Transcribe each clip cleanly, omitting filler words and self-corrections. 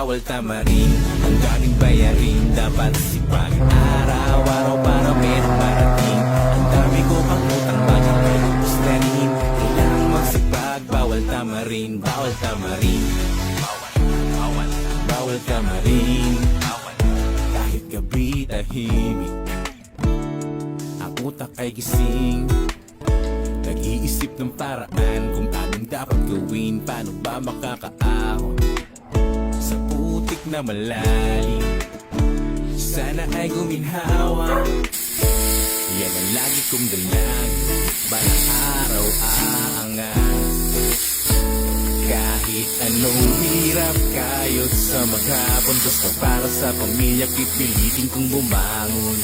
bawal tamarin. Ang daming bayarin, dapat sipagin araw-araw para merong marating. Ang dami ko pang utang, bakit may lubos na rin? Kailangang magsipag, bawal tamarin. Bawal tamarin, bawal tamarin. Kahit gabi tahimik, ang utak ay gising. Nag-iisip ng paraan kung anong dapat gawin. Paano ba makakaahon sa putik na malalim? Sana ay guminhawa, yan ang lagi kong dalangin. Balang araw aangat. Kahit anong hirap, kayod sa maghapon, basta para sa pamilya pipilitin kong bumangon.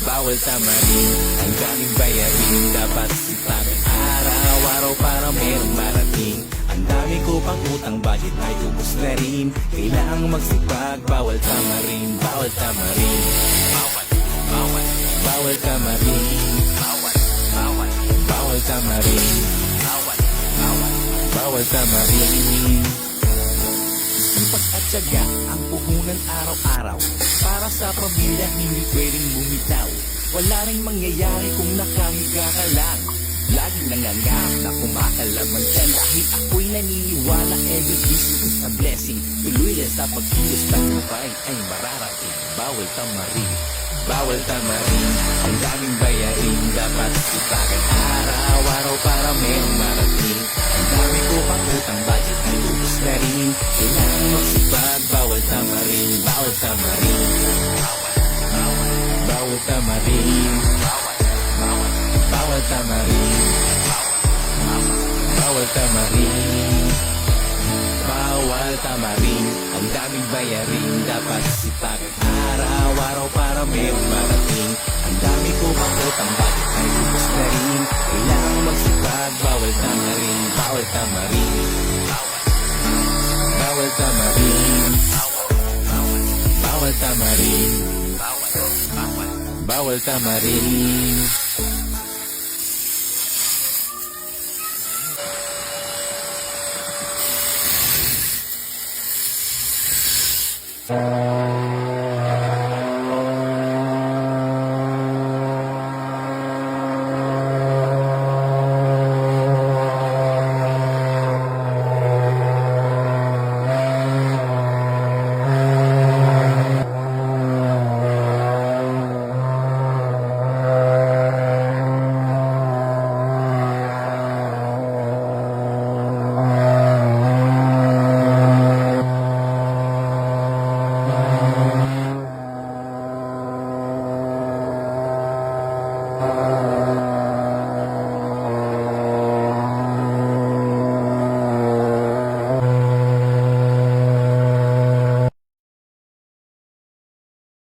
Bawal tamarin, ang daming bayarin, dapat sipagin araw-araw para merong marating. Ang dami ko pang utang, budget ay ubos na rin. Kailangang magsipag, bawal tamarin. Bawal tamarin, bawal tamarin. Bawal tamarin, bawal tamarin. Sipag at tiyaga ang puhunan araw-araw. Para sa pamilya hindi pwedeng bumitaw. Wala rin mangyayari kung nakahiga ka lang. Laging nangangarap na kumakalaman ka. Dahil ako'y naniniwala every visit is a blessing. Tuloy lang sa pagkilos, tagumpay ay mararating. Bawal tamarin, bawal tamarin. Ang daming bayarin, dapat sipagin araw-araw para merong marating. Ang dami ko pang utang, budget ay ubos na rin. Kailangan magsipag, bawal tamarin. Bawal tamarin, bawal tamarin. Bawal tamarin, bawal tamarin. Bawal tamarin, ang daming bayarin, dapat sipagin araw-araw para merong marating. Ang dami ko pang utang, bakit ay ubos na rin? Kailangang magsipag, bawal tamarin. Bawal tamarin, bawal tamarin. Bawal tamarin, bawal tamarin.